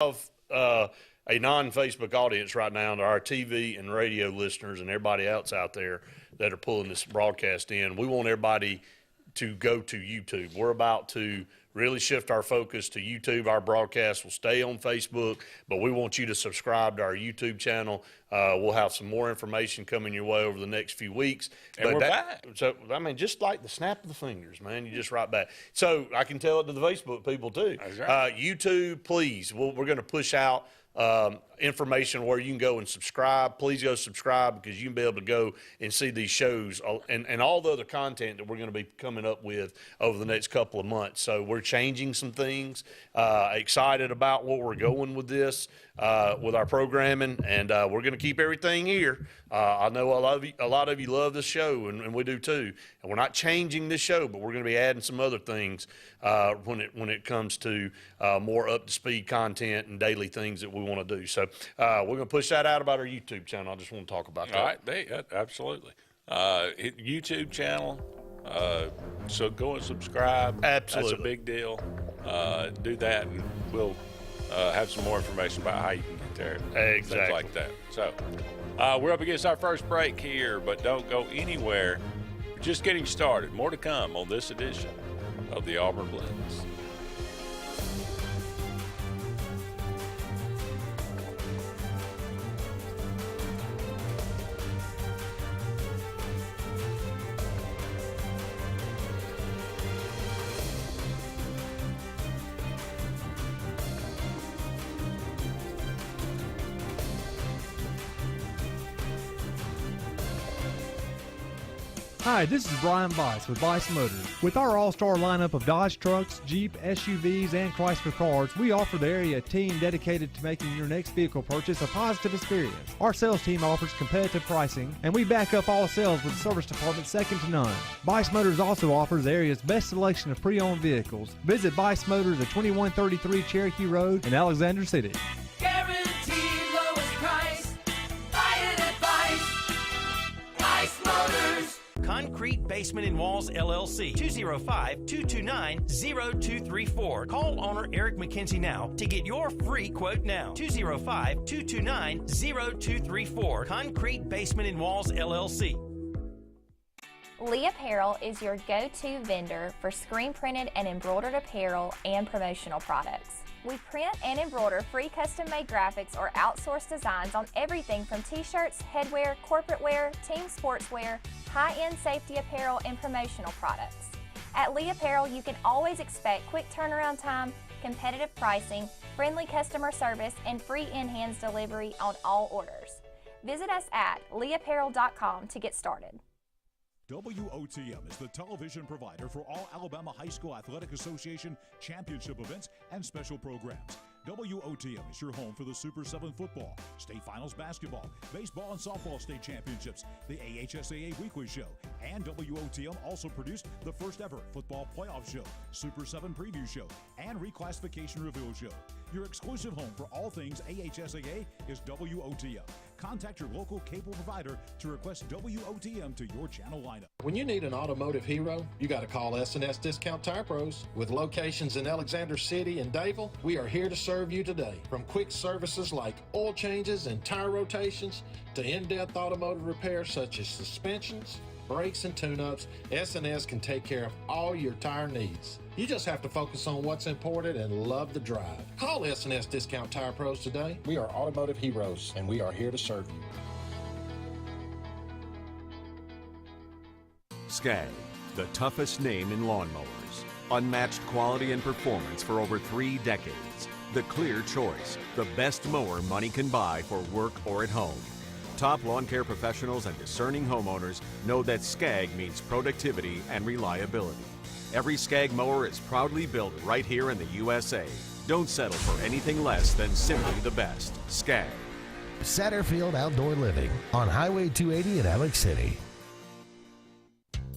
Of a non-Facebook audience right now to our TV and radio listeners and everybody else out there that are pulling this broadcast in. We want everybody to go to YouTube. We're about to really shift our focus to YouTube. Our broadcast will stay on Facebook, but we want you to subscribe to our YouTube channel. We'll have some more information coming your way over the next few weeks. And we're back. So, I mean, just like the snap of the fingers, man, you just right back. So I can tell it to the Facebook people too. That's right. YouTube, please. We're going to push out information where you can go and subscribe. Please go subscribe because you can be able to go and see these shows and all the other content that we're going to be coming up with over the next couple of months. So we're changing some things, excited about what we're going with this, with our programming, and we're going to keep everything here. I know a lot of you love this show, and we do too. And we're not changing this show, but we're going to be adding some other things when it comes to more up-to-speed content and daily things that we want to do. So we're going to push that out about our YouTube channel. I just want to talk about that. All right, absolutely. YouTube channel, so go and subscribe. Absolutely. That's a big deal. Do that, and we'll have some more information about how you can get there. Exactly. Things like that. So we're up against our first break here, but don't go anywhere. We're just getting started. More to come on this edition of the Auburn Blitz. Hi, this is Brian Bice with Bice Motors. With our all-star lineup of Dodge trucks, Jeep, SUVs, and Chrysler cars, we offer the area a team dedicated to making your next vehicle purchase a positive experience. Our sales team offers competitive pricing, and we back up all sales with a service department second to none. Bice Motors also offers the area's best selection of pre-owned vehicles. Visit Bice Motors at 2133 Cherokee Road in Alexander City. Guaranteed lowest price. Buy it at Bice. Bice Motors. Concrete Basement and Walls, LLC, 205-229-0234. Call owner Eric McKenzie now to get your free quote now. 205-229-0234. Concrete Basement and Walls, LLC. Lee Apparel is your go-to vendor for screen printed and embroidered apparel and promotional products. We print and embroider free custom-made graphics or outsourced designs on everything from t-shirts, headwear, corporate wear, team sportswear, high-end safety apparel, and promotional products. At Lee Apparel, you can always expect quick turnaround time, competitive pricing, friendly customer service, and free in-hands delivery on all orders. Visit us at leeapparel.com to get started. WOTM is the television provider for all Alabama High School Athletic Association championship events and special programs. WOTM is your home for the Super 7 football, state finals basketball, baseball and softball state championships, the AHSAA Weekly Show, and WOTM also produced the first ever football playoff show, Super 7 preview show, and reclassification reveal show. Your exclusive home for all things AHSAA is WOTM. Contact your local cable provider to request WOTM to your channel lineup. When you need an automotive hero, you got to call S&S Discount Tire Pros. With locations in Alexander City and Dayville, we are here to serve you today. From quick services like oil changes and tire rotations to in-depth automotive repairs such as suspensions, brakes, and tune-ups, S&S can take care of all your tire needs. You just have to focus on what's important and love the drive. Call S&S Discount Tire Pros today. We are automotive heroes, and we are here to serve you. Skag, the toughest name in lawnmowers. Unmatched quality and performance for over 3 decades. The clear choice, the best mower money can buy for work or at home. Top lawn care professionals and discerning homeowners know that Skag means productivity and reliability. Every Skag mower is proudly built right here in the USA. Don't settle for anything less than simply the best. Skag. Satterfield Outdoor Living on Highway 280 in Alex City.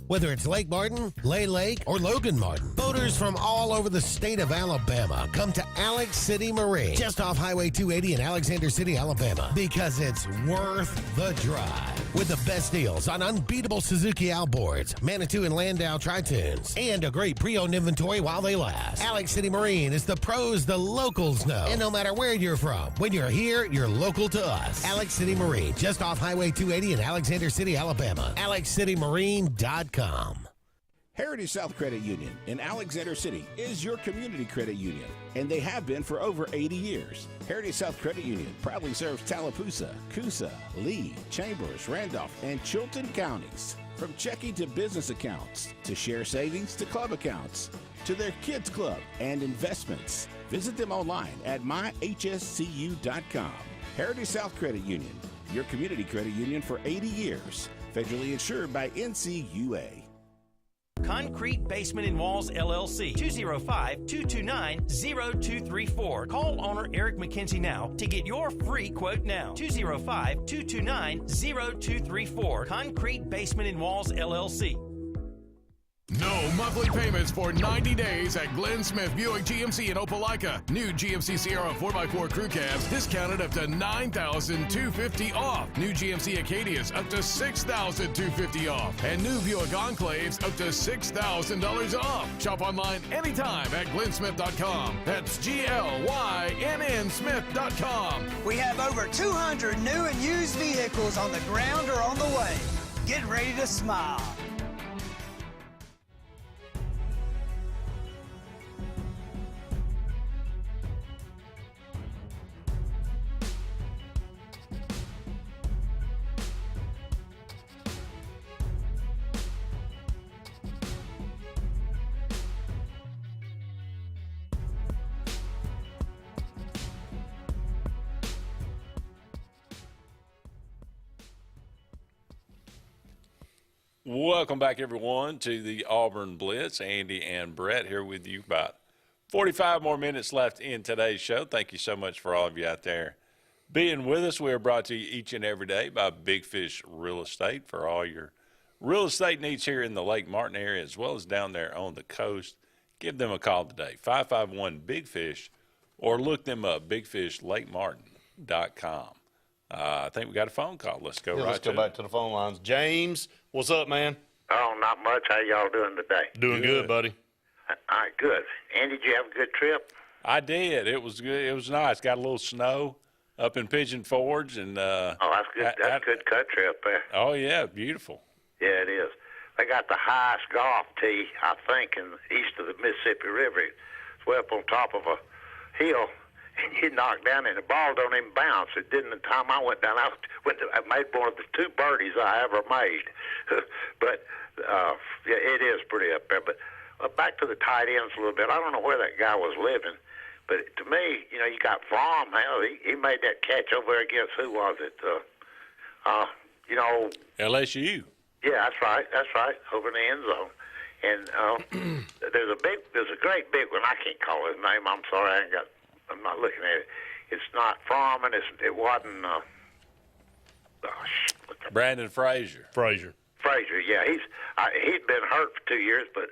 Whether it's Lake Martin, Lay Lake, or Logan Martin, boaters from all over the state of Alabama come to Alex City Marine, just off Highway 280 in Alexander City, Alabama, because it's worth the drive. with the best deals on unbeatable Suzuki outboards, Manitou and Landau tri-tunes, and a great pre-owned inventory while they last. Alex City Marine is the pros the locals know. And no matter where you're from, when you're here, you're local to us. Alex City Marine, just off Highway 280 in Alexander City, Alabama. AlexCityMarine.com. Heritage South Credit Union in Alexander City is your community credit union, and they have been for over 80 years. Heritage South Credit Union proudly serves Tallapoosa, Coosa, Lee, Chambers, Randolph, and Chilton counties. From checking to business accounts, to share savings to club accounts, to their kids club and investments. Visit them online at myhscu.com. Heritage South Credit Union, your community credit union for 80 years. Federally insured by NCUA. Concrete Basement and Walls, LLC, 205-229-0234. Call owner Eric McKenzie now to get your free quote now. 205-229-0234. Concrete Basement and Walls, LLC. No monthly payments for 90 days at Glenn Smith Buick GMC in Opelika. New GMC Sierra 4x4 crew cabs discounted up to $9,250 off. New GMC Acadias up to $6,250 off. And new Buick Enclaves up to $6,000 off. Shop online anytime at glennsmith.com. That's GLYNN Smith.com. We have over 200 new and used vehicles on the ground or on the way. Get ready to smile. Welcome back, everyone, to the Auburn Blitz. Andy and Brett here with you. About 45 more minutes left in today's show. Thank you so much for all of you out there being with us. We are brought to you each and every day by Big Fish Real Estate for all your real estate needs here in the Lake Martin area as well as down there on the coast. Give them a call today, 551-BIG-FISH, or look them up, bigfishlakemartin.com. I think we got a phone call. Let's go let's go back to the phone lines. James, what's up, man? Oh, not much. How y'all doing today? Doing good, buddy. All right, good. Andy, did you have a good trip? I did. It was good. It was nice. Got a little snow up in Pigeon Forge, and oh, that's good. That's a good cut trip there. Oh yeah, beautiful. Yeah, it is. They got the highest golf tee, I think, in east of the Mississippi River. It's way up on top of a hill. And you knock down and the ball don't even bounce. It didn't the time I went down. I made one of the 2 birdies I ever made. But, yeah, it is pretty up there. But back to the tight ends a little bit. I don't know where that guy was living. But to me, you know, you got Fromm. Hell, he made that catch over there against, who was it? You know. LSU. Yeah, that's right. That's right. Over in the end zone. And there's a great big one. I can't call his name. I'm sorry. I'm not looking at it. It's not Fromm, and it wasn't. Brandon Frazier. Frazier, yeah. He'd been hurt for 2 years, but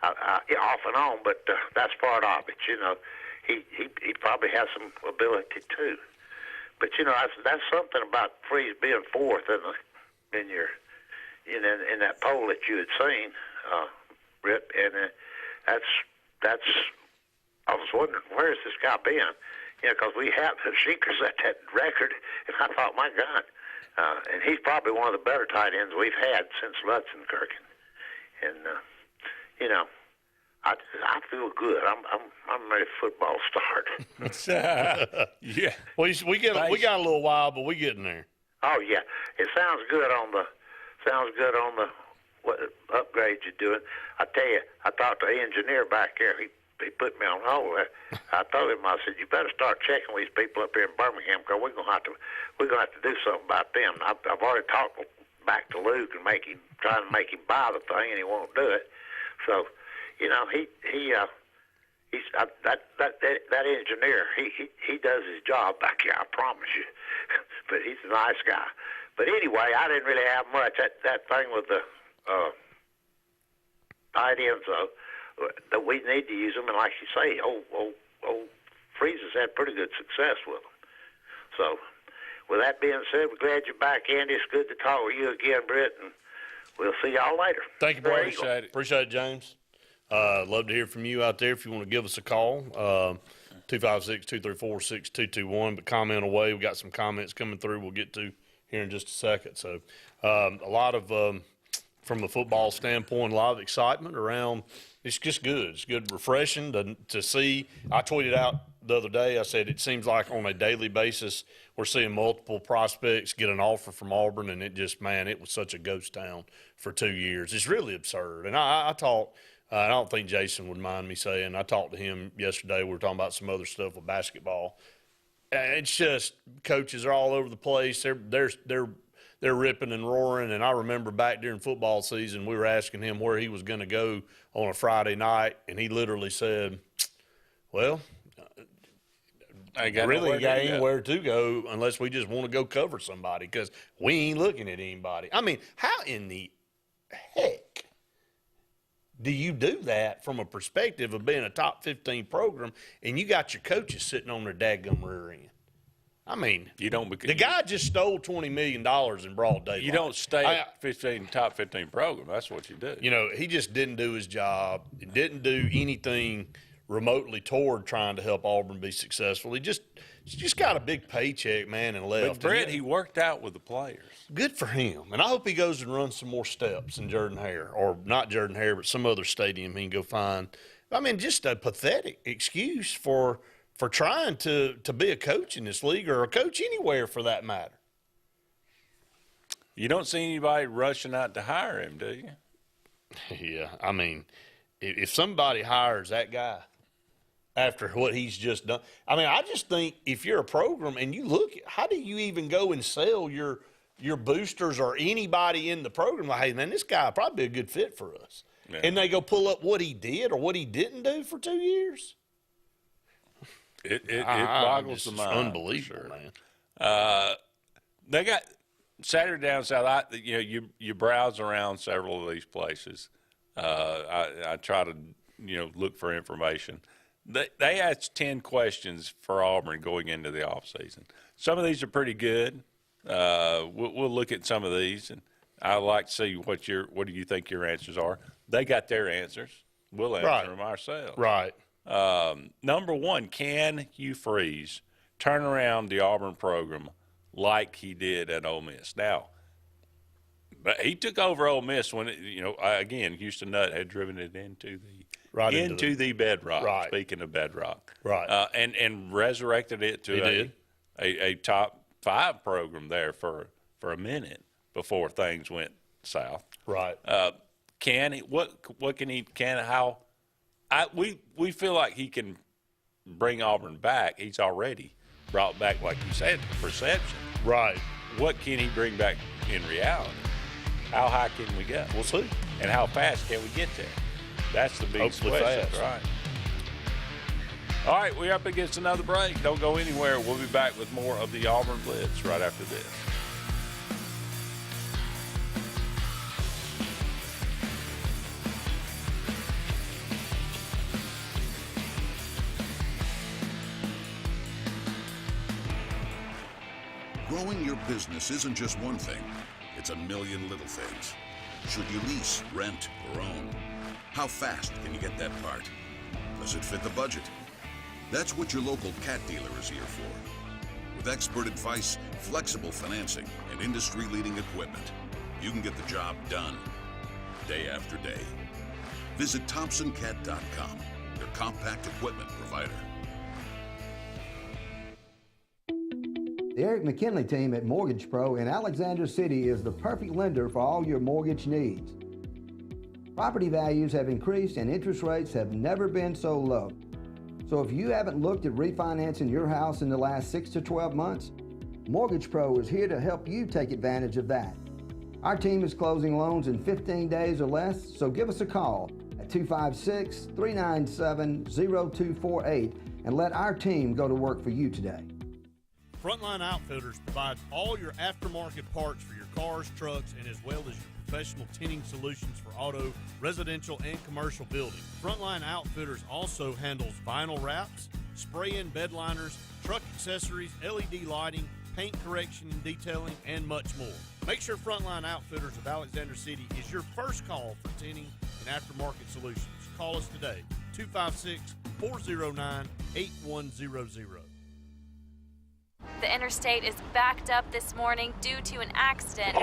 off and on. But that's part of it. You know, he probably has some ability too. But you know, that's something about Freeze being fourth in that poll that you had seen, Rip, and that's. I was wondering, where's this guy been? You know, because we have the Seekers at that record, and I thought, my God. And he's probably one of the better tight ends we've had since Lutzenkirchen. And, you know, I feel good. I'm ready for football start. Yeah. We got a little while, but we getting there. Oh, yeah. It sounds good on the what upgrades you're doing. I tell you, I talked to the engineer back there. He put me on hold. I told him, I said, you better start checking with these people up here in Birmingham because we're gonna have to do something about them. I've already talked back to Luke and trying to make him buy the thing, and he won't do it. So, you know, that engineer, he does his job back here, I promise you. But he's a nice guy. But anyway, I didn't really have much. That thing with the tight ends, though, that we need to use them, and like you say, old Freeze has had pretty good success with them. So with that being said, we're glad you're back, Andy. It's good to talk with you again, Britt, and we'll see y'all later. Thank you, brother. Appreciate it. James. Love to hear from you out there if you want to give us a call. 256-234-6221. But comment away. We got some comments coming through we'll get to here in just a second. So a lot of, from the football standpoint, a lot of excitement around. It's just good. It's good, refreshing to see. I tweeted out the other day, I said it seems like on a daily basis we're seeing multiple prospects get an offer from Auburn, and it just, man, it was such a ghost town for 2 years. It's really absurd. And I talked, I don't think Jason would mind me saying, I talked to him yesterday. We were talking about some other stuff with basketball. It's just coaches are all over the place. They're ripping and roaring. And I remember back during football season, we were asking him where he was going to go on a Friday night, and he literally said, well, I got anywhere to go unless we just want to go cover somebody because we ain't looking at anybody. I mean, how in the heck do you do that from a perspective of being a top 15 program and you got your coaches sitting on their dadgum rear end? I mean, the guy just stole $20 million in broad daylight. You don't stay at top 15 program. That's what you do. You know, he just didn't do his job. He didn't do anything remotely toward trying to help Auburn be successful. He just got a big paycheck, man, and left. But, Brett, he worked out with the players. Good for him. And I hope he goes and runs some more steps in Jordan-Hare, or not Jordan-Hare, but some other stadium he can go find. I mean, just a pathetic excuse for trying to be a coach in this league, or a coach anywhere for that matter. You don't see anybody rushing out to hire him, do you? Yeah, I mean, if somebody hires that guy after what he's just done, I mean, I just think if you're a program and you look at, how do you even go and sell your boosters or anybody in the program, like, hey, man, this guy probably be a good fit for us. Yeah. And they go pull up what he did or what he didn't do for 2 years. It boggles the mind. Unbelievable, man. They got Saturday Down South. You browse around several of these places. I try to look for information. They asked 10 questions for Auburn going into the offseason. Some of these are pretty good. We'll look at some of these, and I'd like to see what do you think your answers are. They got their answers. We'll answer them ourselves. Right. Number one, can Hugh Freeze turn around the Auburn program like he did at Ole Miss? Now, but he took over Ole Miss when again, Houston Nutt had driven it into the bedrock. Right. Speaking of bedrock, right, and resurrected it to a top 5 program there for a minute before things went south. Right. Can he? What can he? How? We feel like he can bring Auburn back. He's already brought back, like you said, perception. Right. What can he bring back in reality? How high can we go? We'll see. And how fast can we get there? That's the big question. Fast. Right. All right, we're up against another break. Don't go anywhere. We'll be back with more of the Auburn Blitz right after this. Growing your business isn't just one thing. It's a million little things. Should you lease, rent, or own? How fast can you get that part? Does it fit the budget? That's what your local cat dealer is here for. With expert advice, flexible financing, and industry-leading equipment, you can get the job done day after day. Visit ThompsonCat.com, your compact equipment provider. The Eric McKinley team at Mortgage Pro in Alexander City is the perfect lender for all your mortgage needs. Property values have increased and interest rates have never been so low. So if you haven't looked at refinancing your house in the last 6 to 12 months, Mortgage Pro is here to help you take advantage of that. Our team is closing loans in 15 days or less, so give us a call at 256-397-0248 and let our team go to work for you today. Frontline Outfitters provides all your aftermarket parts for your cars, trucks, and as well as your professional tinting solutions for auto, residential, and commercial buildings. Frontline Outfitters also handles vinyl wraps, spray-in bed liners, truck accessories, LED lighting, paint correction and detailing, and much more. Make sure Frontline Outfitters of Alexander City is your first call for tinting and aftermarket solutions. Call us today, 256-409-8100. The interstate is backed up this morning due to an accident.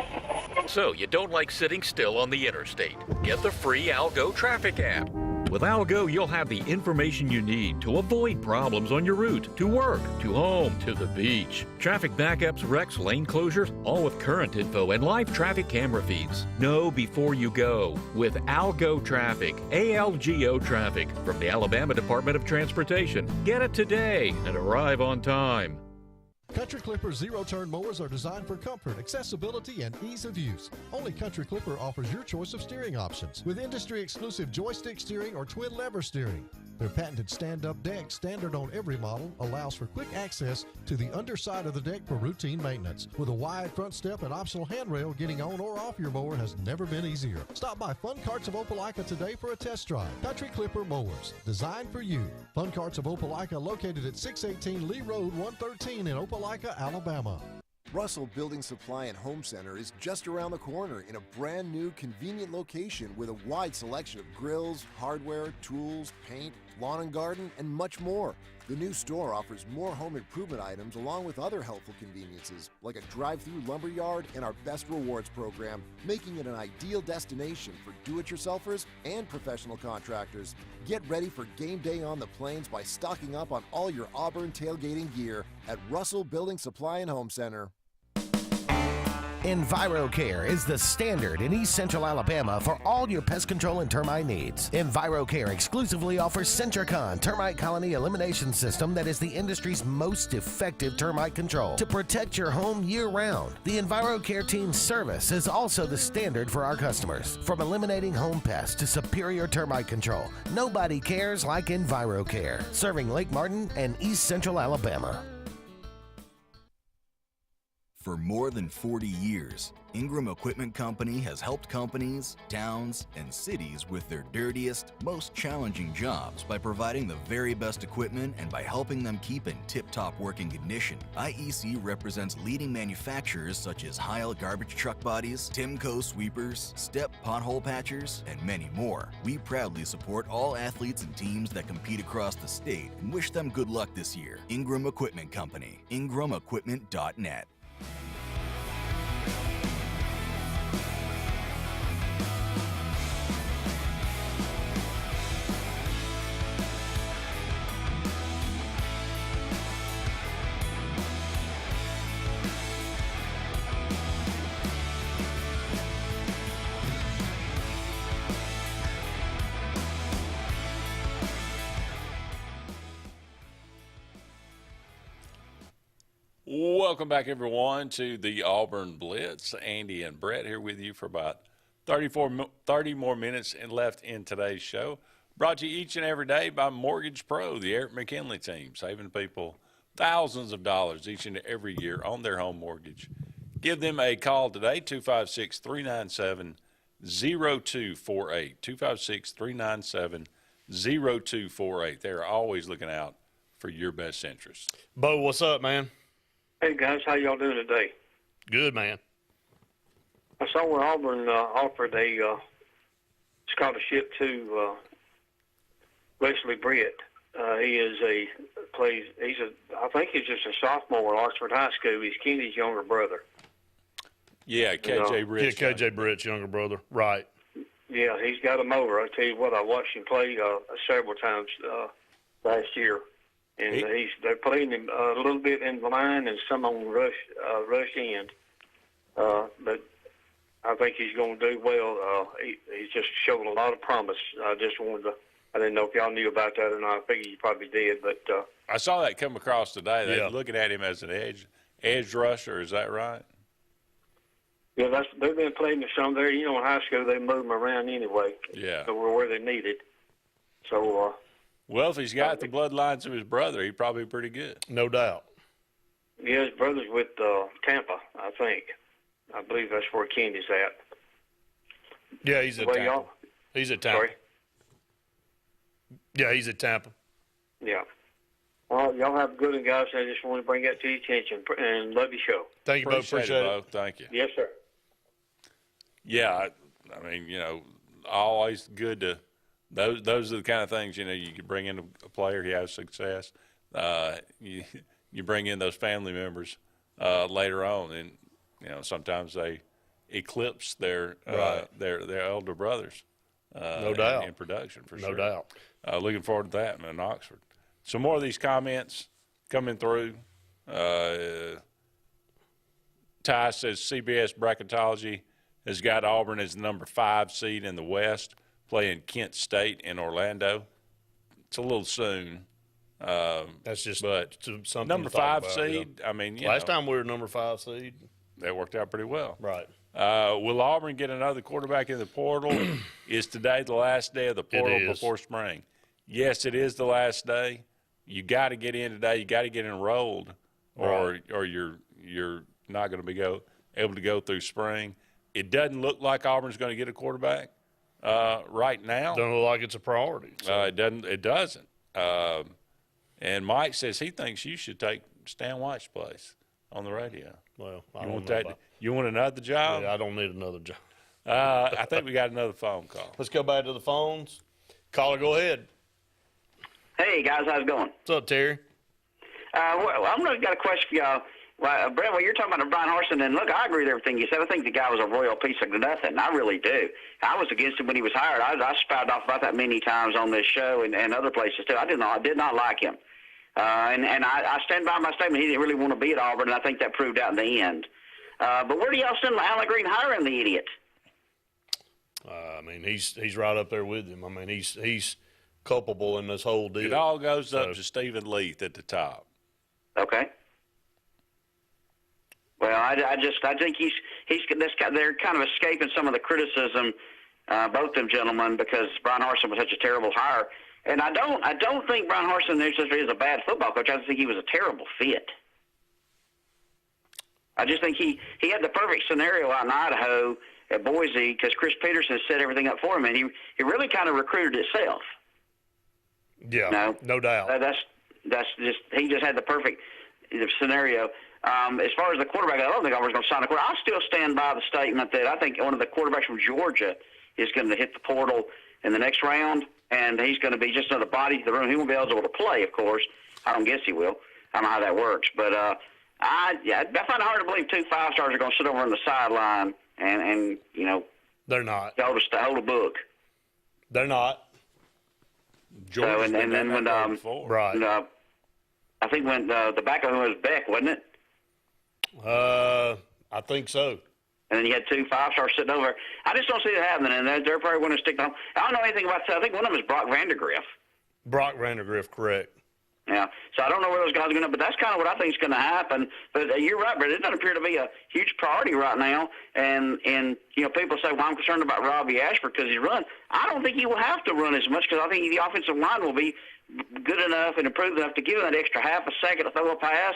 So you don't like sitting still on the interstate? Get the free Algo traffic app. With Algo, you'll have the information you need to avoid problems on your route, to work, to home, to the beach. Traffic backups, wrecks, lane closures, all with current info and live traffic camera feeds. Know before you go with Algo Traffic, ALGO Traffic from the Alabama Department of Transportation. Get it today and arrive on time. Country Clipper zero-turn mowers are designed for comfort, accessibility, and ease of use. Only Country Clipper offers your choice of steering options with industry-exclusive joystick steering or twin lever steering. Their patented stand-up deck, standard on every model, allows for quick access to the underside of the deck for routine maintenance. With a wide front step and optional handrail, getting on or off your mower has never been easier. Stop by Fun Carts of Opelika today for a test drive. Country Clipper mowers, designed for you. Fun Carts of Opelika, located at 618 Lee Road, 113 in Opelika, Alabama. Russell Building Supply and Home Center is just around the corner in a brand new, convenient location with a wide selection of grills, hardware, tools, paint, lawn and garden, and much more. The new store offers more home improvement items along with other helpful conveniences like a drive-through lumber yard and our Best Rewards program, making it an ideal destination for do-it-yourselfers and professional contractors. Get ready for game day on the plains by stocking up on all your Auburn tailgating gear at Russell Building Supply and Home Center. EnviroCare is the standard in East Central Alabama for all your pest control and termite needs. EnviroCare exclusively offers Centricon termite colony elimination system that is the industry's most effective termite control to protect your home year-round. The EnviroCare team's service is also the standard for our customers. From eliminating home pests to superior termite control, nobody cares like EnviroCare, serving Lake Martin and East Central Alabama. For more than 40 years, Ingram Equipment Company has helped companies, towns, and cities with their dirtiest, most challenging jobs by providing the very best equipment and by helping them keep in tip-top working condition. IEC represents leading manufacturers such as Heil garbage truck bodies, Timco sweepers, Step pothole patchers, and many more. We proudly support all athletes and teams that compete across the state and wish them good luck this year. Ingram Equipment Company, ingramequipment.net. Welcome back, everyone, to the Auburn Blitz. Andy and Brett here with you for about 30 more minutes left in today's show. Brought to you each and every day by Mortgage Pro, the Eric McKinley team, saving people thousands of dollars each and every year on their home mortgage. Give them a call today, 256-397-0248, 256-397-0248. They're always looking out for your best interest. Bo, what's up, man? Hey, guys, how y'all doing today? Good, man. I saw where Auburn offered a scholarship to Wesley Britt. I think he's just a sophomore at Oxford High School. He's Kenny's younger brother. Yeah, KJ Britt's. Yeah, KJ Britt's younger brother. Right. Yeah, he's got a motor. I tell you what, I watched him play several times last year. And they're playing him a little bit in the line and some on rush end. But I think he's going to do well. He's just showing a lot of promise. I didn't know if y'all knew about that or not. I figured you probably did. But I saw that come across today. They're Yeah. looking at him as an edge rusher. Is that right? yeah, they've been playing him some there. You know, in high school they move him around anyway. Yeah. So where they need it. So. Well, if he's got the bloodlines of his brother, he's probably pretty good. No doubt. Yeah, his brother's with Tampa, I think. I believe that's where Kenny's at. Yeah, he's at Well, Tampa. y'all- He's at Tampa. Sorry? Yeah, he's at Tampa. Yeah. Well, y'all have a good one, guys. I just want to bring that to your attention and love your show. Thank you, Bo. Appreciate it. Bo. Thank you. Yes, sir. Yeah, I mean, always good to those are the kind of things, you can bring in a player, he has success. You bring in those family members later on, and sometimes they eclipse their elder brothers. No doubt. In production, for no sure. No doubt. Looking forward to that in Oxford. Some more of these comments coming through. Ty says CBS Bracketology has got Auburn as the number 5 seed in the West, playing Kent State in Orlando. It's a little soon. That's just something number to talk 5 about, seed. I mean, last time we were number 5 seed, that worked out pretty well. Right. Will Auburn get another quarterback in the portal? Is today the last day of the portal before spring? Yes, it is the last day. You got to get in today. You got to get enrolled, or you're not going to be able to go through spring. It doesn't look like Auburn's going to get a quarterback right now. Doesn't look like it's a priority. So. It doesn't. And Mike says he thinks you should take Stan White's place on the radio. Well, you want another job? Yeah, I don't need another job. I think we got another phone call. Let's go back to the phones. Caller, go ahead. Hey, guys, how's it going? What's up, Terry? I've got a question for y'all. Well, Brett, you're talking about Brian Harsin, and look, I agree with everything you said. I think the guy was a royal piece of nothing. I really do. I was against him when he was hired. I spouted off about that many times on this show and other places too. I did not like him. And I stand by my statement. He didn't really want to be at Auburn, and I think that proved out in the end. But where do y'all send Alan Green hiring the idiot? I mean, he's right up there with him. I mean, he's culpable in this whole deal. It all goes up to Stephen Leath at the top. Okay. Well, I think he's this guy. They're kind of escaping some of the criticism, both them gentlemen, because Brian Harsin was such a terrible hire. And I don't think Brian Harsin is a bad football coach. I just think he was a terrible fit. I just think he had the perfect scenario out in Idaho at Boise because Chris Peterson set everything up for him, and he really kind of recruited itself. Yeah, no doubt. That's just he just had the perfect scenario. As far as the quarterback, I don't think Auburn's going to sign a quarterback. I still stand by the statement that I think one of the quarterbacks from Georgia is going to hit the portal in the next round, and he's going to be just another body to the room. He won't be eligible to play, of course. I don't guess he will. I don't know how that works. But I find it hard to believe 2 5-stars are going to sit over on the sideline and they're not. Hold a book. They're not. So, and then when right. I think when the backup was Beck, wasn't it? I think so. And then you had 2 5-stars sitting over. I just don't see it happening, and they're probably going to stick to. I don't know anything about that. I think one of them is Brock Vandergriff. Brock Vandergriff, correct. Yeah. So I don't know where those guys are going to, but that's kind of what I think is going to happen. But you're right, but it doesn't appear to be a huge priority right now. And people say, well, I'm concerned about Robbie Ashford because he's run. I don't think he will have to run as much because I think the offensive line will be good enough and improved enough to give him that extra half a second to throw a pass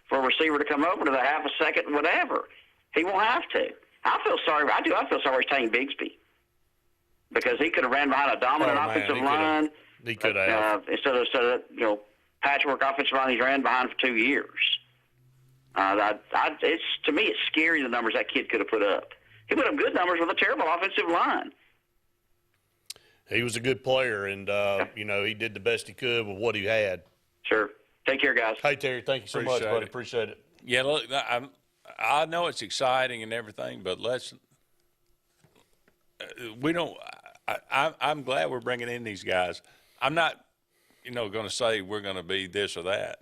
for a receiver to come over to that half a second, whatever. He won't have to. I feel sorry he's taking Bigsby because he could have ran behind a dominant offensive line. He could have. Instead of patchwork offensive line he's ran behind for 2 years. To me, it's scary the numbers that kid could have put up. He put up good numbers with a terrible offensive line. He was a good player, and he did the best he could with what he had. Sure. Take care, guys. Hey, Terry, thank you so much, buddy. Appreciate it. Yeah, look, I know it's exciting and everything, but I'm glad we're bringing in these guys. I'm not, going to say we're going to be this or that.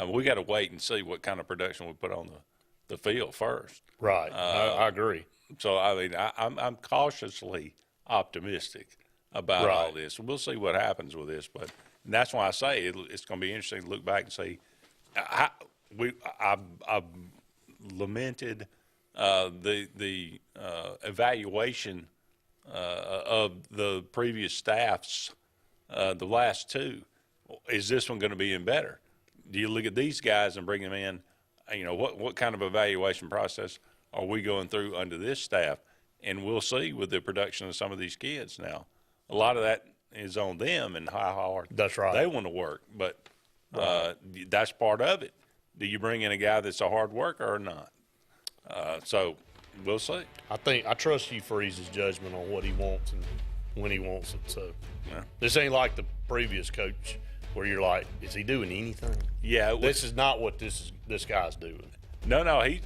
We got to wait and see what kind of production we put on the field first. Right. I agree. So, I mean, I'm cautiously optimistic about all this. We'll see what happens with this, but that's why I say it's going to be interesting to look back and see. I've lamented the evaluation of the previous staffs, the last 2. Is this one going to be even better? Do you look at these guys and bring them in? What kind of evaluation process are we going through under this staff? And we'll see with the production of some of these kids now. A lot of that is on them and how hard that's right. they want to work. But That's part of it. Do you bring in a guy that's a hard worker or not? So we'll see. I trust Hugh Freeze's judgment on what he wants and when he wants it. So this ain't like the previous coach where you're like, is he doing anything? Yeah, this is not what this guy's doing. No, he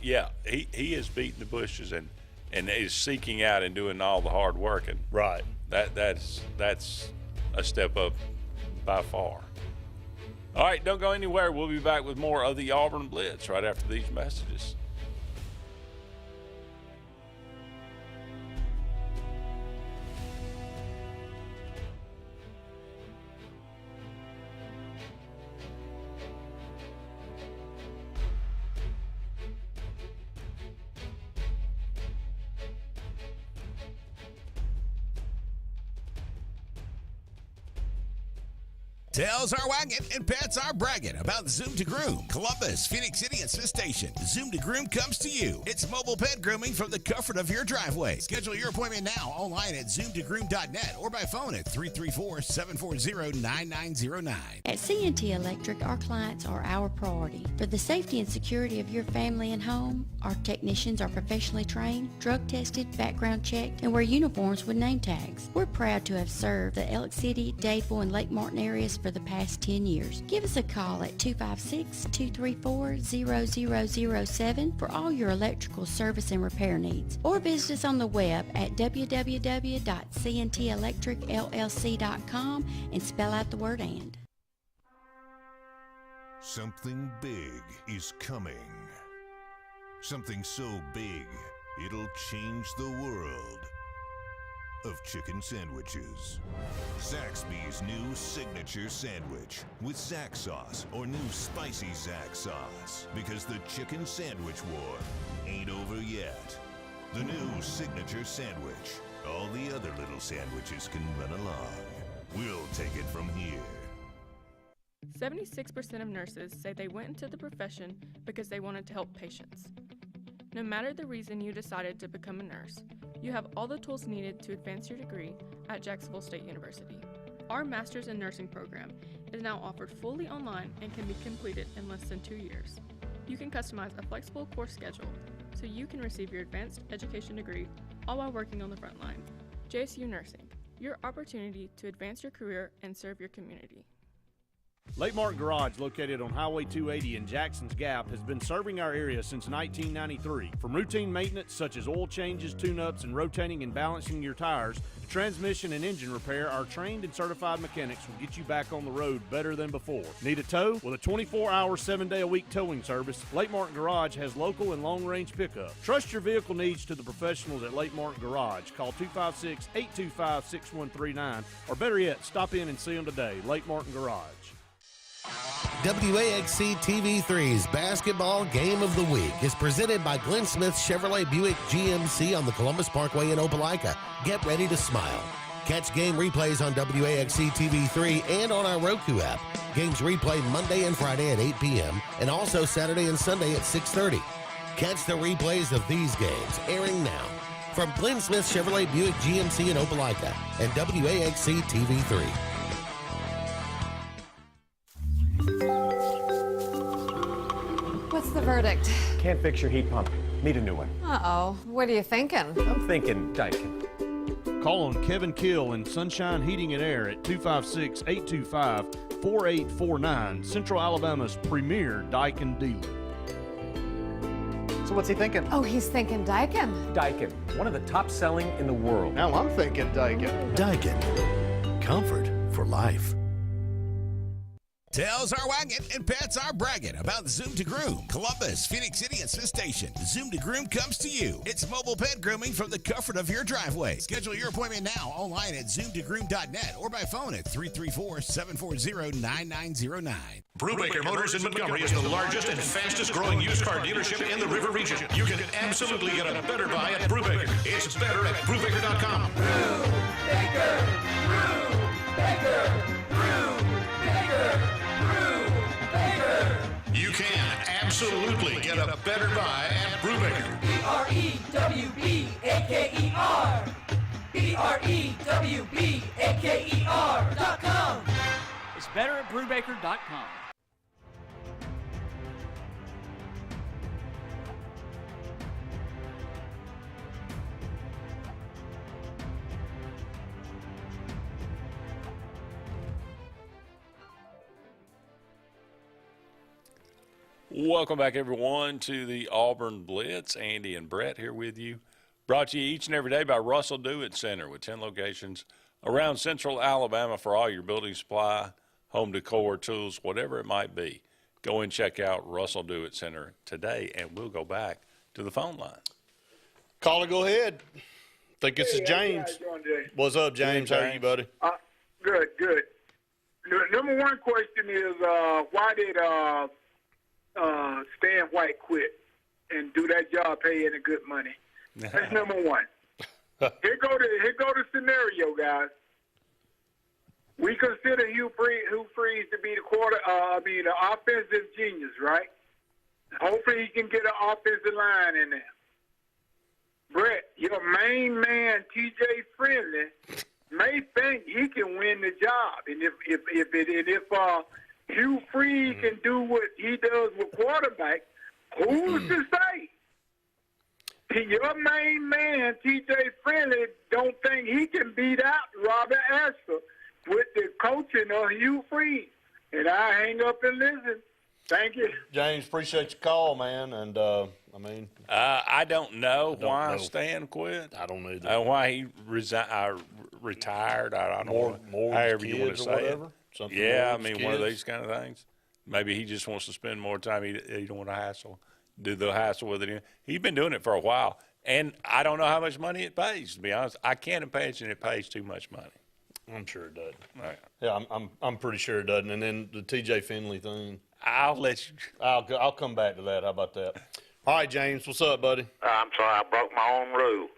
is beating the bushes and is seeking out and doing all the hard work, and right. That's a step up by far. All right, don't go anywhere. We'll be back with more of the Auburn Blitz right after these messages. Tails are wagging and pets are bragging about Zoom to Groom. Columbus, Phoenix City, and Smith Station. Zoom to Groom comes to you. It's mobile pet grooming from the comfort of your driveway. Schedule your appointment now online at zoomtogroom.net or by phone at 334-740-9909. At CNT Electric, our clients are our priority. For the safety and security of your family and home, our technicians are professionally trained, drug tested, background checked, and wear uniforms with name tags. We're proud to have served the Elk City, Dadeville, and Lake Martin areas for the past 10 years. Give us a call at 256-234-0007 for all your electrical service and repair needs, or visit us on the web at www.cntelectricllc.com and spell out the word "and." Something big is coming. Something so big, it'll change the world of chicken sandwiches. Zaxby's new signature sandwich with Zax sauce or new spicy Zax sauce, because the chicken sandwich war ain't over yet. The new signature sandwich. All the other little sandwiches can run along. We'll take it from here. 76% of nurses say they went into the profession because they wanted to help patients. No matter the reason you decided to become a nurse, you have all the tools needed to advance your degree at Jacksonville State University. Our Master's in Nursing program is now offered fully online and can be completed in less than 2 years. You can customize a flexible course schedule so you can receive your advanced education degree all while working on the front line. JSU Nursing, your opportunity to advance your career and serve your community. Lake Martin Garage, located on Highway 280 in Jackson's Gap, has been serving our area since 1993. From routine maintenance such as oil changes, tune-ups, and rotating and balancing your tires, to transmission and engine repair, our trained and certified mechanics will get you back on the road better than before. Need a tow? With a 24-hour, 7-day-a-week towing service, Lake Martin Garage has local and long-range pickup. Trust your vehicle needs to the professionals at Lake Martin Garage. Call 256-825-6139, or better yet, stop in and see them today. Lake Martin Garage. WAXC TV3's Basketball Game of the Week is presented by Glenn Smith Chevrolet Buick GMC on the Columbus Parkway in Opelika. Get ready to smile. Catch game replays on WAXC TV3 and on our Roku app. Games replay Monday and Friday at 8 p.m. and also Saturday and Sunday at 6:30. Catch the replays of these games airing now from Glenn Smith Chevrolet Buick GMC in Opelika and WAXC TV3. What's the verdict? Can't fix your heat pump. Need a new one. Uh-oh. What are you thinking? I'm thinking Daikin. Call on Kevin Kill and Sunshine Heating and Air at 256-825-4849, Central Alabama's premier Daikin dealer. So what's he thinking? Oh, he's thinking Daikin. Daikin, one of the top selling in the world. Now I'm thinking Daikin. Daikin. Comfort for life. Tails are wagging and pets are bragging about Zoom to Groom. Columbus, Phoenix City, and Smith Station. Zoom to Groom comes to you. It's mobile pet grooming from the comfort of your driveway. Schedule your appointment now online at zoomtogroom.net or by phone at 334-740-9909. Brubaker Motors in Montgomery is the largest and fastest growing used car dealership in the river region. You can absolutely get a better buy at Brubaker. It's better at Brubaker.com. Brubaker, Brubaker, Brubaker. You can absolutely get a better buy at Brubaker. BREWBAKER. BREWBAKER.com. It's better at Brubaker.com. Welcome back, everyone, to the Auburn Blitz. Andy and Brett here with you. Brought to you each and every day by Russell Do-It Center with 10 locations around Central Alabama for all your building supply, home decor, tools, whatever it might be. Go and check out Russell Do-It Center today, and we'll go back to the phone line. Caller, go ahead. Think this is James. What's up, James? How are you, buddy? Good. The number one question is why did Stan White quit and do that job paying the good money? That's number one. Here go the scenario, guys. We consider Hugh Freeze to be the offensive genius, right? Hopefully he can get an offensive line in there. Brett, your main man, T.J. Friendly, may think he can win the job, and if Hugh Freeze can do what he does with quarterback, who's to say? Your main man, T.J. Friendly, don't think he can beat out Robert Astor with the coaching of Hugh Freeze. And I hang up and listen. Thank you. James, appreciate your call, man. And, I don't know why Stan quit. I don't either. Why he retired. I don't know. However you want to say it. Yeah, I mean, one of these kind of things. Maybe he just wants to spend more time. He don't want to do the hassle with it. He's been doing it for a while. And I don't know how much money it pays, to be honest. I can't imagine it pays too much money. I'm sure it doesn't. Right. Yeah, I'm pretty sure it doesn't. And then the T.J. Finley thing. I'll let you. I'll come back to that. How about that? All right, James. What's up, buddy? I'm sorry, I broke my own rule.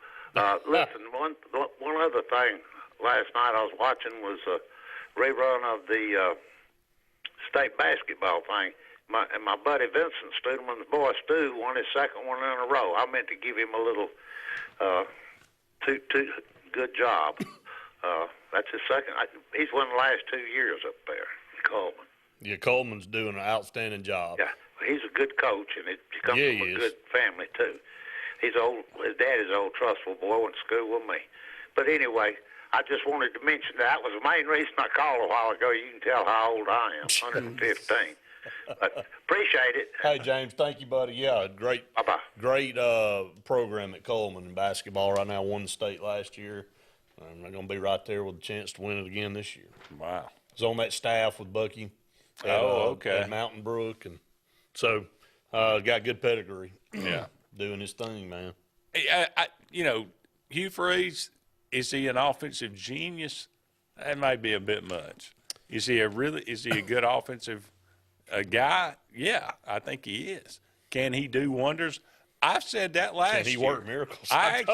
Listen, one other thing. Last night I was watching was a rerun of the state basketball thing. My buddy Vincent Studeman, the boy Stu, won his second one in a row. I meant to give him a little good job. That's his second. He's won the last 2 years up there in Coleman. Yeah, Coleman's doing an outstanding job. Yeah, he's a good coach, and he comes from a good family, too. His dad is an old, trustful boy, went to school with me. But anyway, I just wanted to mention that was the main reason I called a while ago. You can tell how old I am, 115. But appreciate it. Hey, James, thank you, buddy. Yeah, great program at Coleman in basketball right now. Won the state last year. They're going to be right there with a chance to win it again this year. Wow. I was on that staff with Bucky. At Mountain Brook, and so got good pedigree. Yeah, doing his thing, man. Hugh Freeze, is he an offensive genius? That might be a bit much. Is he a good offensive guy? Yeah, I think he is. Can he do wonders? I've said that last year. Can he work miracles? I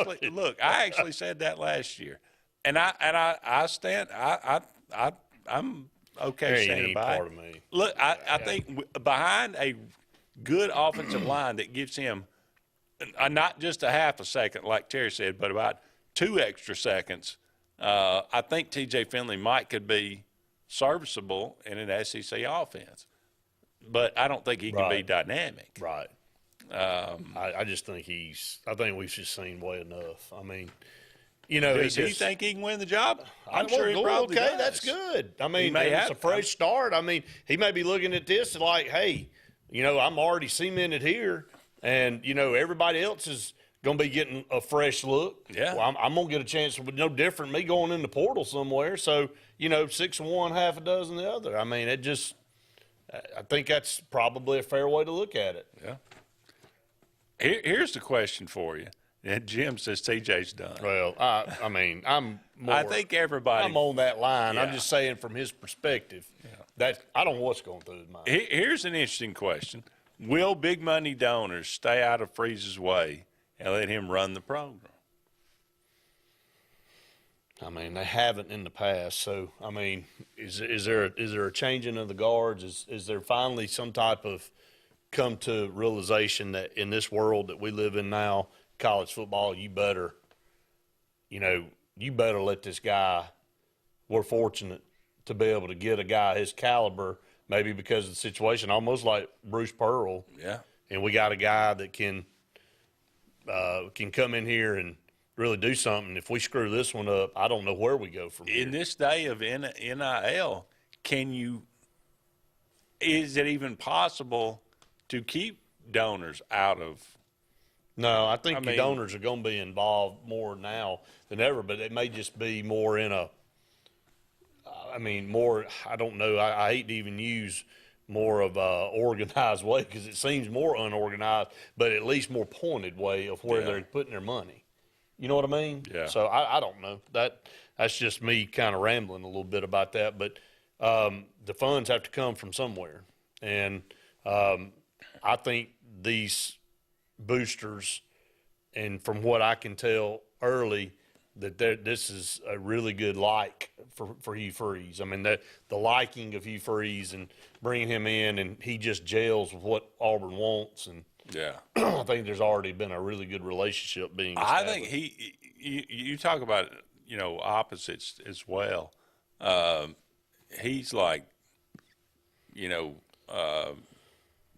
actually said that last year, and I stand. I'm okay standing by. Part of me. Look, I think behind a good offensive line that gives him not just a half a second, like Terry said, but about 2 extra seconds, I think T.J. Finley could be serviceable in an SEC offense. But I don't think he can be dynamic. Right. I just think I think we've just seen way enough. I mean, does he think he can win the job? I'm sure he probably does. That's good. I mean, it's a fresh start. I mean, he may be looking at this like, hey, I'm already cemented here, and, everybody else is going to be getting a fresh look. Yeah. Well, I'm going to get a chance with no different me going in the portal somewhere. So, 6 of one, half a dozen the other. I mean, I think that's probably a fair way to look at it. Yeah. Here's the question for you. And Jim says TJ's done. Well, I mean, I think everybody. I'm on that line. Yeah. I'm just saying from his perspective. Yeah. I don't know what's going through his mind. Here's an interesting question: will big money donors stay out of Freeze's way and let him run the program? I mean, they haven't in the past. So, I mean, is there a changing of the guards? Is there finally some type of come to realization that in this world that we live in now, college football, you better let this guy. We're fortunate to be able to get a guy his caliber, maybe because of the situation, almost like Bruce Pearl. Yeah. And we got a guy that can come in here and really do something. If we screw this one up, I don't know where we go from here. In this day of NIL, is it even possible to keep donors out of. No, I think the donors are going to be involved more now than ever, but it may just be more in a, more, I don't know, I hate to even use more of a organized way because it seems more unorganized, but at least more pointed way of where they're putting their money. You know what I mean? Yeah. So I don't know. That's just me kind of rambling a little bit about that, but the funds have to come from somewhere. And I think these boosters, and from what I can tell early, that this is a really good for Hugh Freeze. I mean, the liking of Hugh Freeze and bringing him in, and he just gels with what Auburn wants. And I think there's already been a really good relationship being established. I think you talk about, opposites as well. He's like,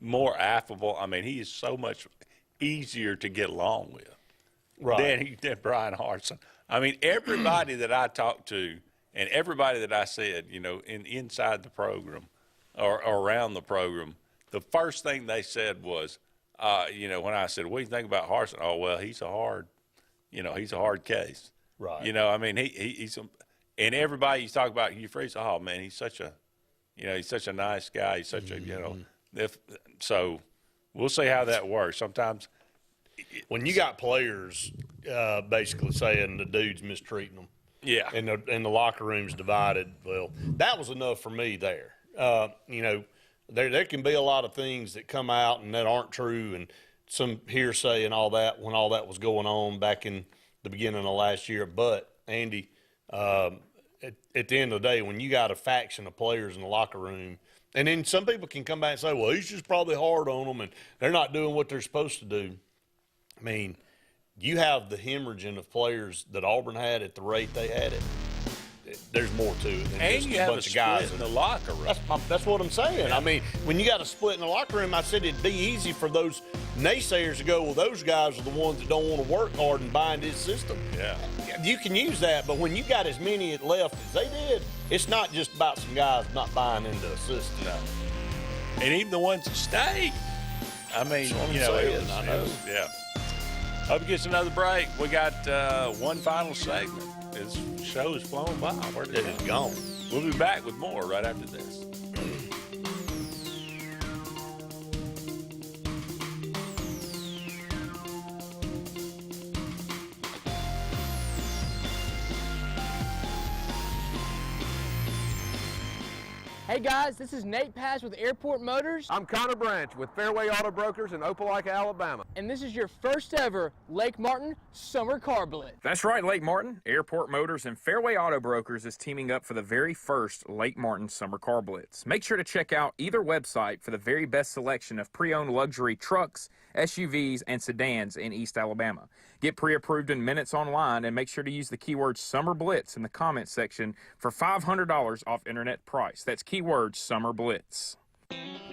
more affable. I mean, he is so much easier to get along with than Brian Harsin. I mean, everybody that I talked to and everybody that I said, inside the program or around the program, the first thing they said was, when I said, what do you think about Harsin? Oh, well, he's a hard case. Right. He's and everybody you talk about Hugh Freeze, oh man, he's such a nice guy. He's such a, so we'll see how that works. Sometimes when you got players basically saying the dude's mistreating them, and the locker room's divided, well, that was enough for me there. There can be a lot of things that come out and that aren't true, and some hearsay and all that when all that was going on back in the beginning of last year. But Andy, at the end of the day, when you got a faction of players in the locker room, and then some people can come back and say, well, he's just probably hard on them and they're not doing what they're supposed to do. I mean, you have the hemorrhaging of players that Auburn had at the rate they had it. There's more to it than and just you a have bunch a of guys split in the locker room. That's what I'm saying. I mean, when you got a split in the locker room, I said it'd be easy for those naysayers to go, well, those guys are the ones that don't want to work hard and bind his system. Yeah. You can use that, but when you got as many left as they did, it's not just about some guys not buying into a system. No. And even the ones that stayed. I mean, yeah. Hope it gets another break. We got one final segment. This show is flown by. Where did it go? We'll be back with more right after this. Hey guys, this is Nate Paz with Airport Motors. I'm Connor Branch with Fairway Auto Brokers in Opelika, Alabama. And this is your first ever Lake Martin Summer Car Blitz. That's right, Lake Martin. Airport Motors and Fairway Auto Brokers is teaming up for the very first Lake Martin Summer Car Blitz. Make sure to check out either website for the very best selection of pre-owned luxury trucks, SUVs, and sedans in East Alabama. Get pre-approved in minutes online and make sure to use the keyword Summer Blitz in the comments section for $500 off internet price. That's keyword Summer Blitz.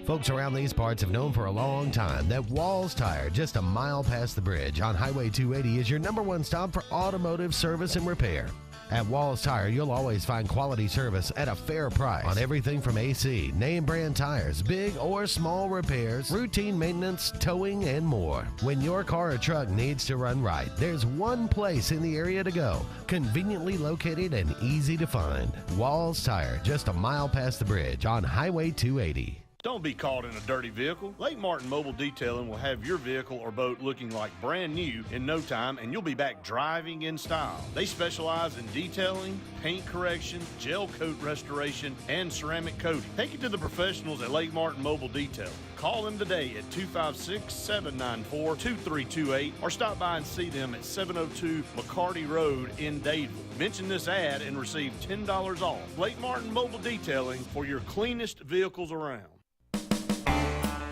Folks around these parts have known for a long time that Walls Tire, just a mile past the bridge on Highway 280, is your #1 stop for automotive service and repair. At Walls Tire, you'll always find quality service at a fair price on everything from AC, name brand tires, big or small repairs, routine maintenance, towing, and more. When your car or truck needs to run right, there's one place in the area to go, conveniently located and easy to find. Walls Tire, just a mile past the bridge on Highway 280. Don't be caught in a dirty vehicle. Lake Martin Mobile Detailing will have your vehicle or boat looking like brand new in no time, and you'll be back driving in style. They specialize in detailing, paint correction, gel coat restoration, and ceramic coating. Take it to the professionals at Lake Martin Mobile Detailing. Call them today at 256-794-2328 or stop by and see them at 702 McCarty Road in Dadeville. Mention this ad and receive $10 off. Lake Martin Mobile Detailing for your cleanest vehicles around.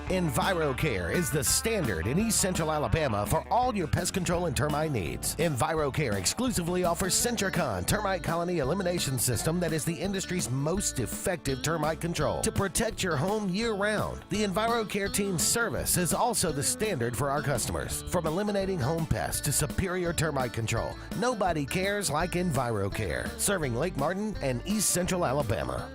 EnviroCare is the standard in East Central Alabama for all your pest control and termite needs. EnviroCare exclusively offers Centricon termite colony elimination system that is the industry's most effective termite control to protect your home year-round. The EnviroCare team's service is also the standard for our customers. From eliminating home pests to superior termite control, nobody cares like EnviroCare. Serving Lake Martin and East Central Alabama.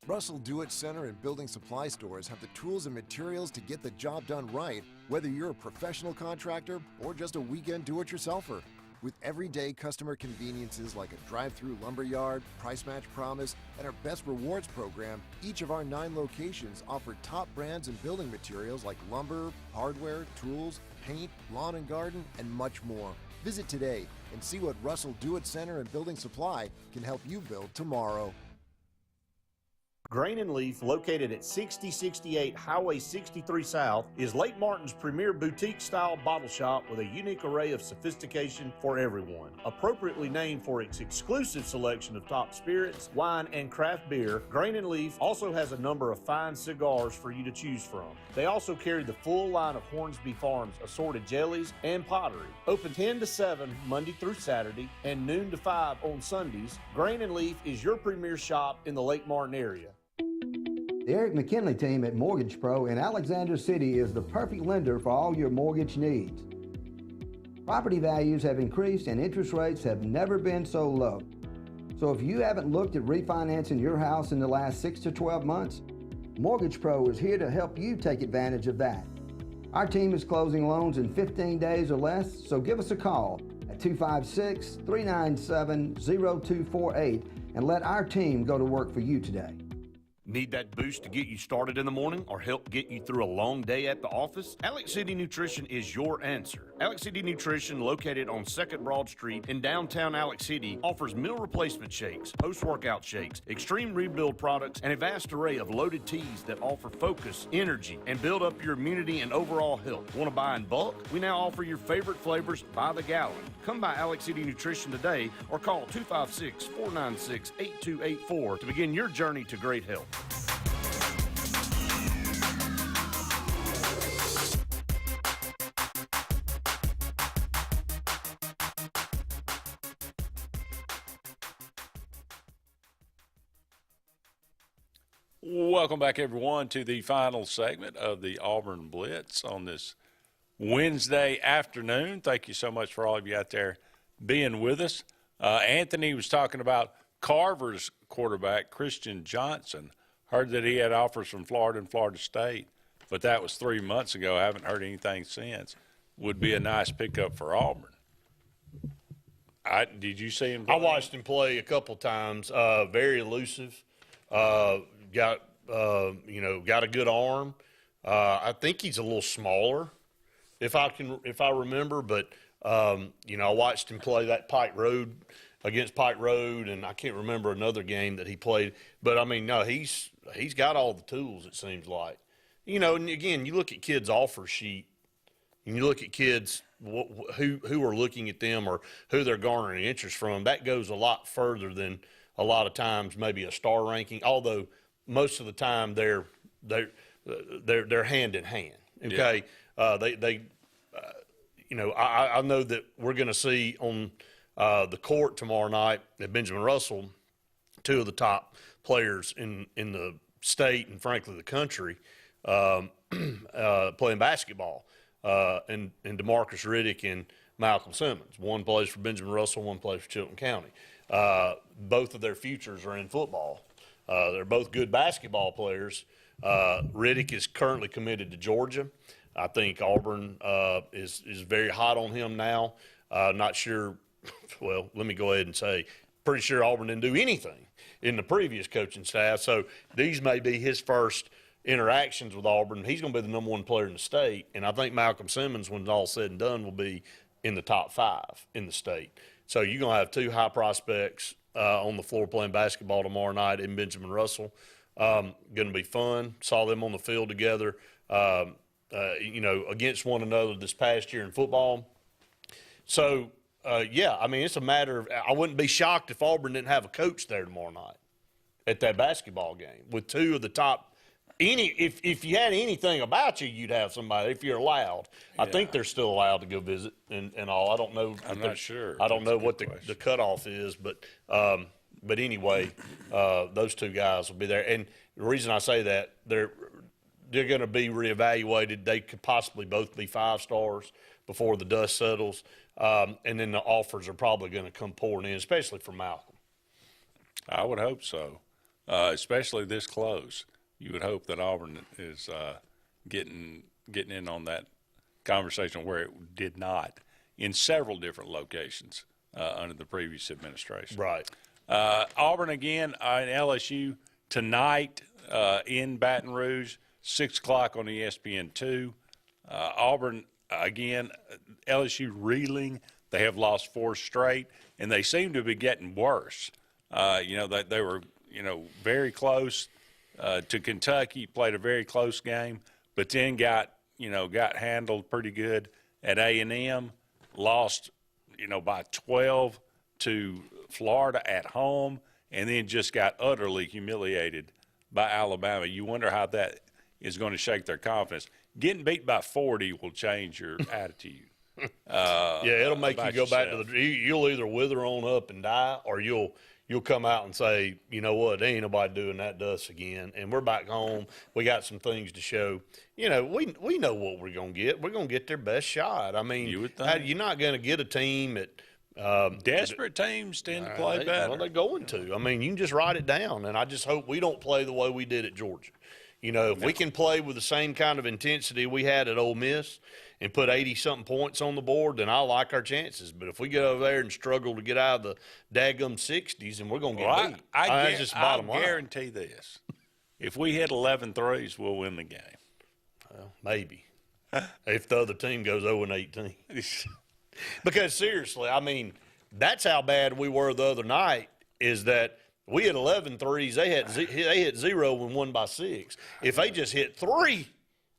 Russell Do-It Center and building supply stores have the tools and materials to get the job done right, whether you're a professional contractor or just a weekend do-it-yourselfer. With everyday customer conveniences like a drive-through lumberyard, price match promise, and our best rewards program, each of our 9 locations offer top brands and building materials like lumber, hardware, tools, paint, lawn and garden, and much more. Visit today and see what Russell Do-It Center and Building Supply can help you build tomorrow. Grain and Leaf, located at 6068 Highway 63 South, is Lake Martin's premier boutique-style bottle shop with a unique array of sophistication for everyone. Appropriately named for its exclusive selection of top spirits, wine, and craft beer, Grain and Leaf also has a number of fine cigars for you to choose from. They also carry the full line of Hornsby Farms assorted jellies and pottery. Open 10 to 7 Monday through Saturday and noon to 5 on Sundays, Grain and Leaf is your premier shop in the Lake Martin area. The Eric McKinley team at Mortgage Pro in Alexander City is the perfect lender for all your mortgage needs. Property values have increased and interest rates have never been so low. So if you haven't looked at refinancing your house in the last 6 to 12 months, Mortgage Pro is here to help you take advantage of that. Our team is closing loans in 15 days or less, so give us a call at 256-397-0248 and let our team go to work for you today. Need that boost to get you started in the morning or help get you through a long day at the office? Alex City Nutrition is your answer. Alex City Nutrition, located on 2nd Broad Street in downtown Alex City, offers meal replacement shakes, post-workout shakes, extreme rebuild products, and a vast array of loaded teas that offer focus, energy, and build up your immunity and overall health. Want to buy in bulk? We now offer your favorite flavors by the gallon. Come by Alex City Nutrition today or call 256-496-8284 to begin your journey to great health. Welcome back, everyone, to the final segment of the Auburn Blitz on this Wednesday afternoon. Thank you so much for all of you out there being with us. Anthony was talking about Carver's quarterback, Christian Johnson. Heard that he had offers from Florida and Florida State, but that was 3 months ago. I haven't heard anything since. Would be a nice pickup for Auburn. Did you see him play? I watched him play a couple times. Very elusive. Got a good arm. I think he's a little smaller, if I remember. But I watched him play that against Pike Road, and I can't remember another game that he played. But I mean, no, he's got all the tools. It seems like, And again, you look at kids' offer sheet, and you look at kids who are looking at them or who they're garnering interest from. That goes a lot further than a lot of times maybe a star ranking. Although most of the time they're hand in hand. Okay, yeah. I know that we're going to see on the court tomorrow night at Benjamin Russell 2 of the top players in the state and frankly the country playing basketball, and DeMarcus Riddick and Malcolm Simmons. One plays for Benjamin Russell, one plays for Chilton County. Both of their futures are in football. They're both good basketball players. Riddick is currently committed to Georgia. I think Auburn is very hot on him now. Not sure. Well, let me go ahead and say, pretty sure Auburn didn't do anything in the previous coaching staff. So these may be his first interactions with Auburn. He's going to be the number 1 player in the state, and I think Malcolm Simmons, when it's all said and done, will be in the top 5 in the state. So you're going to have 2 high prospects on the floor playing basketball tomorrow night in Benjamin Russell. Going to be fun. Saw them on the field together, against one another this past year in football. So, it's a matter of – I wouldn't be shocked if Auburn didn't have a coach there tomorrow night at that basketball game with 2 of the top – if you had anything about you, you'd have somebody if you're allowed. Yeah. I think they're still allowed to go visit and all. I don't know. I'm not sure. I don't know what the cutoff is, but anyway, those 2 guys will be there. And the reason I say that, they're going to be reevaluated. They could possibly both be 5 stars before the dust settles, and then the offers are probably going to come pouring in, especially for Malcolm. I would hope so. especially this close. You would hope that Auburn is getting in on that conversation where it did not in several different locations under the previous administration. Right. Auburn again and LSU tonight in Baton Rouge, 6 o'clock on ESPN2. Auburn again, LSU reeling. They have lost 4 straight, and they seem to be getting worse. They were very close to Kentucky, played a very close game, but then got handled pretty good at A&M, lost by 12 to Florida at home, and then just got utterly humiliated by Alabama. You wonder how that is going to shake their confidence. Getting beat by 40 will change your attitude. It'll make you go back yourself. to you'll either wither on up and die, or you'll come out and say, you know what, there ain't nobody doing that to us again, and we're back home. We got some things to show. We know what we're going to get. We're going to get their best shot. I mean, You would think. you're not going to get a team that desperate teams tend to play better. Well, they're going to. I mean, you can just write it down, and I just hope we don't play the way we did at Georgia. If we can play with the same kind of intensity we had at Ole Miss and put 80-something points on the board, then I like our chances. But if we get over there and struggle to get out of the daggum 60s, and we're going to get beat. That's just the bottom line. I guarantee this. If we hit 11 threes, we'll win the game. Well, maybe. If the other team goes 0-18. Because, seriously, I mean, that's how bad we were the other night, is that we had 11 threes. They hit 0 and won by 6. If they just hit 3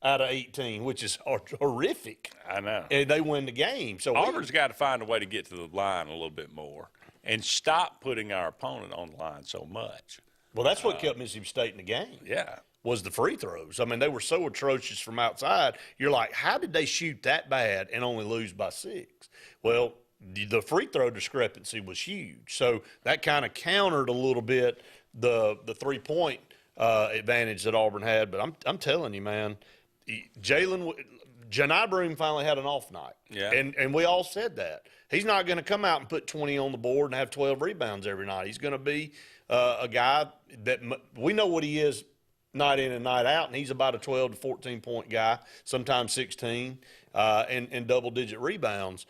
out of 18, which is horrific, I know, and they win the game. So Auburn's got to find a way to get to the line a little bit more and stop putting our opponent on the line so much. Well, that's what kept Mississippi State in the game. Yeah. Was the free throws. I mean, they were so atrocious from outside. You're like, how did they shoot that bad and only lose by 6? Well, the free throw discrepancy was huge. So that kind of countered a little bit the 3-point advantage that Auburn had. But I'm telling you, man, Janai Broome finally had an off night. Yeah. And we all said that. He's not going to come out and put 20 on the board and have 12 rebounds every night. He's going to be a guy that we know what he is night in and night out, and he's about a 12 to 14-point guy, sometimes 16, and double-digit rebounds.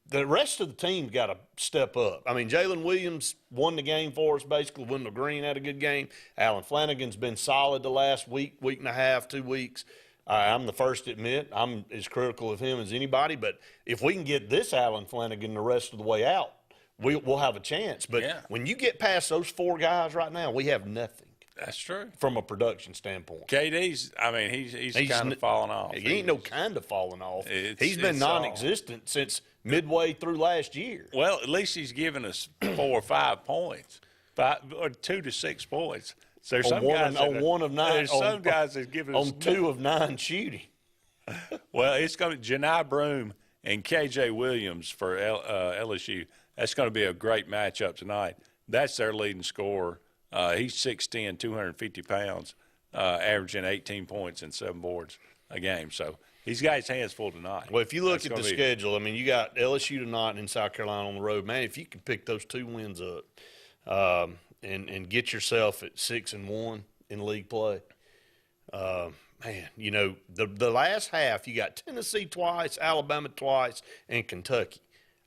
The rest of the team got to step up. I mean, Jalen Williams won the game for us, basically. Wendell Green had a good game. Alan Flanagan's been solid the last week and a half, 2 weeks. I'm the first to admit I'm as critical of him as anybody. But if we can get this Alan Flanagan the rest of the way out, we'll have a chance. But when you get past those 4 guys right now, we have nothing. That's true. From a production standpoint. KD's, I mean, he's kind of fallen off. He ain't no kind of falling off. He's been it's non-existent since midway through last year. Well, at least he's given us 4 or 5 points, 2 to 6 points. So there's some guys on 1 of 9. There's some guys that give us on 2 of 9 shooting. Well, it's going to Janai Broome and KJ Williams for LSU. That's going to be a great matchup tonight. That's their leading scorer. He's 6'10", 250 pounds, averaging 18 points and 7 boards a game. So he's got his hands full tonight. Well, if you look at the schedule, I mean, you got LSU tonight and South Carolina on the road. Man, if you can pick those 2 wins up and get yourself at 6-1 in league play, man, the last half, you got Tennessee twice, Alabama twice, and Kentucky.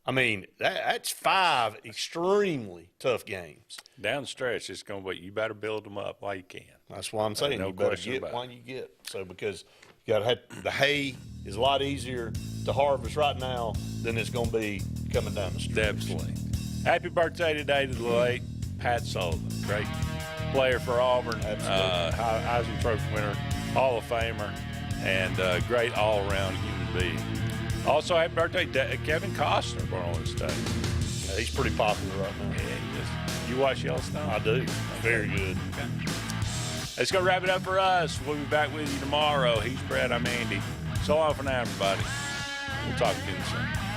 I mean, that's 5 extremely tough games. Down the stretch, it's going to be, you better build them up while you can. That's why I'm saying no you better question get about while you get. So because you got to have the hay is a lot easier to harvest right now than it's going to be coming down the stretch. Absolutely. Happy birthday today to the late Pat Sullivan, great player for Auburn, Heisman Trophy winner, Hall of Famer, and great all-around human being. Also, happy birthday, Kevin Costner, born on this day. Yeah, he's pretty popular right now. Yeah, you watch Yellowstone? I do. Very good. Okay. Let's go wrap it up for us. We'll be back with you tomorrow. He's Brett. I'm Andy. So long for now, everybody. We'll talk to you soon.